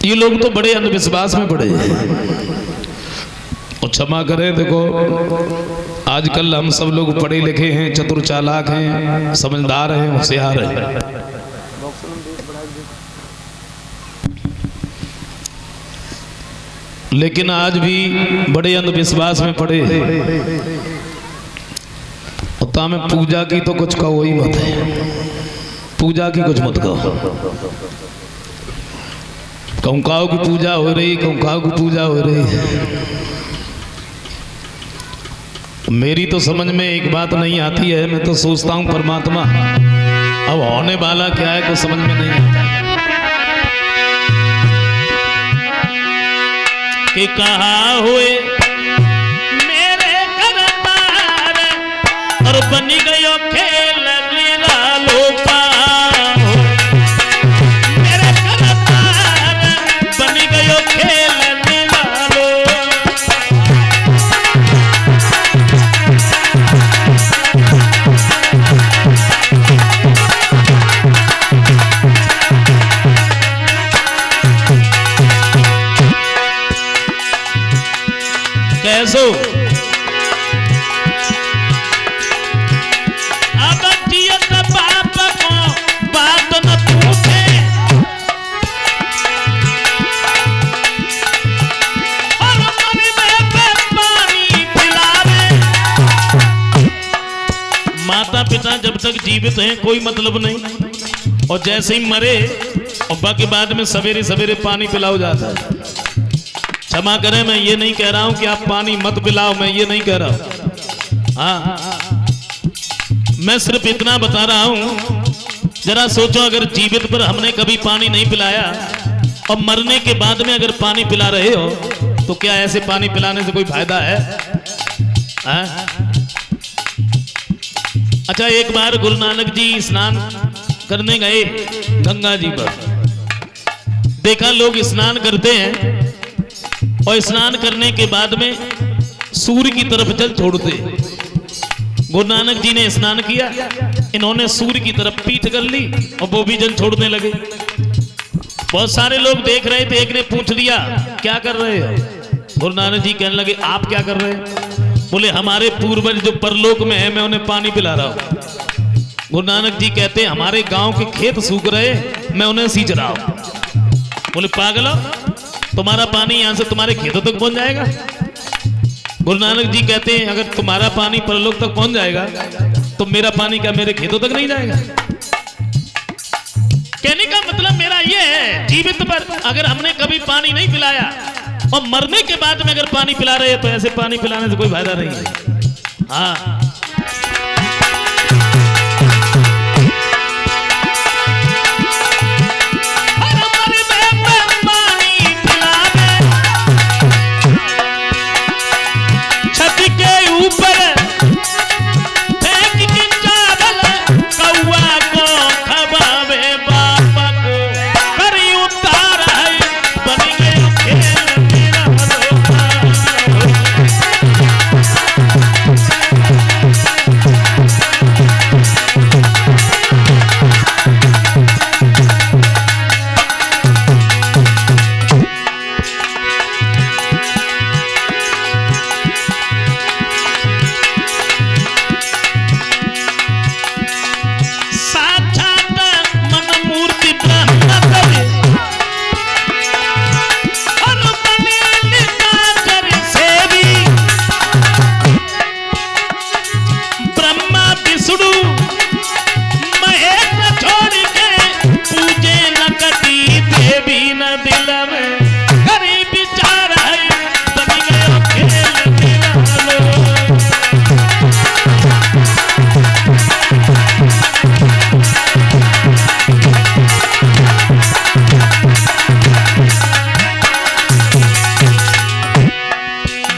ये लोग तो बड़े अंधविश्वास में पड़े और क्षमा करें। देखो आजकल हम सब लोग पढ़े लिखे हैं, चतुर चालाक हैं, समझदार हैं, होशियार हैं, लेकिन आज भी बड़े अंधविश्वास में पड़े। और में पूजा की तो कुछ कहो ही मत है, पूजा की कुछ मत कहो। कंकाओं की पूजा हो रही, कंकाओं की पूजा हो रही है। मेरी तो समझ में एक बात नहीं आती है, मैं तो सोचता हूँ परमात्मा अब होने वाला क्या है कुछ समझ में नहीं आता कि कहा हुए मेरे करतार और बनी गयो खेल निरालो पाओ, मेरे करतार बनी गयो खेल निरालो। कैसो अब जियत बाप को बात न पूछे, और मरी में पानी पिलावे। माता पिता जब तक जीवित हैं कोई मतलब नहीं, और जैसे ही मरे और बाकी बाद में सवेरे सवेरे पानी पिलाओ जाता है। क्षमा करें, मैं ये नहीं कह रहा हूं कि आप पानी मत पिलाओ, मैं ये नहीं कह रहा हूं। हाँ, मैं सिर्फ इतना बता रहा हूं, जरा सोचो अगर जीवित पर हमने कभी पानी नहीं पिलाया और मरने के बाद में अगर पानी पिला रहे हो तो क्या ऐसे पानी पिलाने से कोई फायदा है? हाँ? अच्छा, एक बार गुरु नानक जी स्नान करने गए गंगा जी पर। देखा लोग स्नान करते हैं और स्नान करने के बाद में सूर्य की तरफ जल छोड़ते। गुरु नानक जी ने स्नान किया, इन्होंने सूर्य की तरफ पीठ कर ली और वो भी जल छोड़ने लगे। बहुत सारे लोग देख रहे थे, एक ने पूछ लिया क्या कर रहे हो? गुरु नानक जी कहने लगे आप क्या कर रहे हैं? बोले हमारे पूर्वज जो परलोक में है मैं उन्हें पानी पिला रहा हूं। गुरु नानक जी कहते हमारे गांव के खेत सूख रहे, मैं उन्हें सींच रहा हूं। बोले पागल हो, तुम्हारा पानी यहां से तुम्हारे खेतों तक पहुंच जाएगा? गुरु नानक जी कहते हैं अगर तुम्हारा पानी परलोक तक पहुंच जाएगा तो मेरा पानी क्या मेरे खेतों तक नहीं जाएगा? कहने का मतलब मेरा ये है, जीवित पर अगर हमने कभी पानी नहीं पिलाया और मरने के बाद में अगर पानी पिला रहे हैं तो ऐसे पानी पिलाने से कोई फायदा नहीं है। हाँ,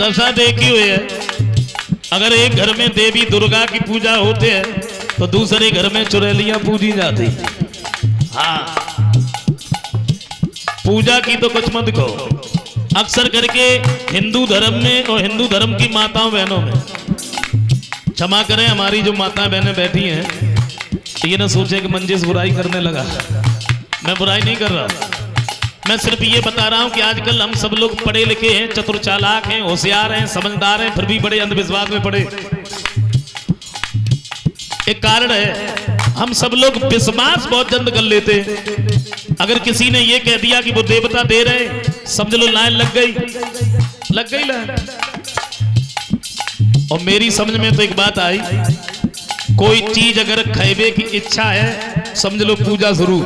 दशा देखी हुई है, अगर एक घर में देवी दुर्गा की पूजा होते है तो दूसरे घर में चुड़ैलियां पूजी जाती। हाँ, पूजा की तो कुछ मत कहो। अक्सर करके हिंदू धर्म में और हिंदू धर्म की माताओं बहनों में, क्षमा करें हमारी जो माता बहनें बैठी हैं, ये ना सोचे कि मंजिस बुराई करने लगा। मैं बुराई नहीं कर रहा, मैं सिर्फ ये बता रहा हूं कि आजकल हम सब लोग पढ़े लिखे हैं, चतुर चालाक हैं, होशियार हैं, समझदार हैं, फिर भी बड़े अंधविश्वास में पड़े। एक कारण है, हम सब लोग विश्वास बहुत जल्द कर लेते हैं। अगर किसी ने ये कह दिया कि वो देवता दे रहे, समझ लो लाइन लग गई लाइन। और मेरी समझ में तो एक बात आई, कोई चीज अगर खाइबे की इच्छा है, समझ लो पूजा शुरू।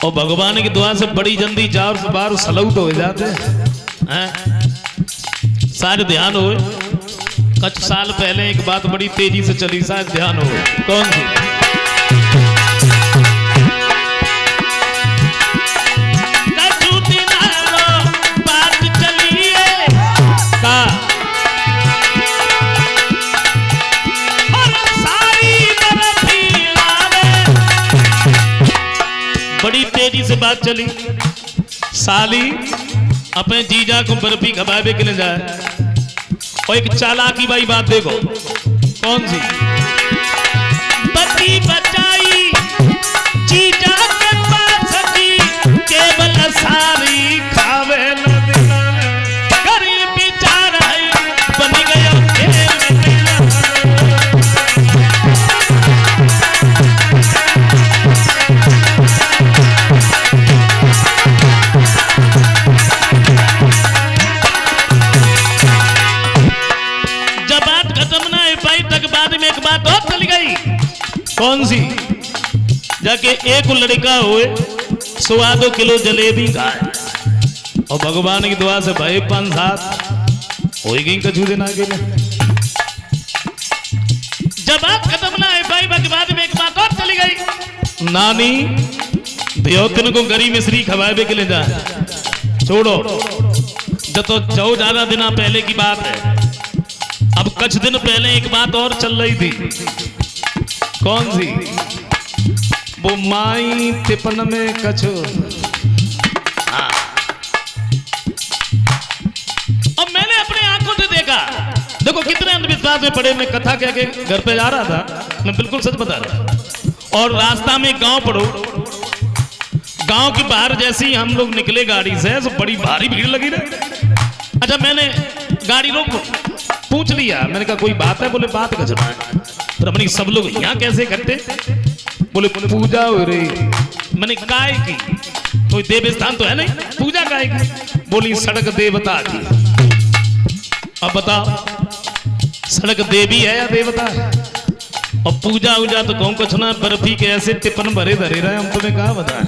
और भगवान की दुआ से बड़ी जल्दी जार से बार सलऊ तो हो जाते हैं। सारे ध्यान हो, कुछ साल पहले एक बात बड़ी तेजी से चली, शायद ध्यान हो, कौन सी? बात चली का बड़ी तेजी से बात चली। साली अपने जीजा को बर्फी खवावे के लिए जाए, और एक चालाकी भाई बात देखो, कौन सी? बची बचाई जीजा के पास की, केवल सारी खावे गरीब बेचारा बन गया कौन सी? जाके एक लड़का हुए 1.25 किलो जलेबी खाए, और भगवान की दुआ से भाई 5-7 हो गई कछू दिन आगे में। जब बात खत्म ना है भाई, बाद में एक बात और चली गई। नानी ध्योतन को गरी मिश्री खवाए के लिए जा, छोड़ो जब तो 14 दिन पहले की बात है। अब कुछ दिन पहले एक बात और चल रही थी, कौन सी? वो माई टिपन में कछो। अब मैंने अपने आंखों से देखा, देखो कितने अंधविश्वास में पड़े। मैं कथा कह के घर पे जा रहा था, मैं बिल्कुल सच बता रहा, और रास्ता में गांव पड़ो, गांव के बाहर जैसे ही हम लोग निकले गाड़ी से, तो बड़ी भारी भीड़ लगी रही। अच्छा, मैंने गाड़ी रोक पूछ लिया, मैंने कहा कोई बात है? बोले बात का जमा है। फिर अपनी सब लोग यहाँ कैसे इकट्ठे? बोले पूजा हो रही। मैंने काय की? कोई देव स्थान तो है नहीं, पूजा काय की? बोली सड़क देवता की। अब बताओ, सड़क देवी है या देवता है? और पूजा उजा तो कहूँ कुछ ना, बर्फी के ऐसे टिफिन भरे धरे रहे, हम तुम्हें कहा बताएं।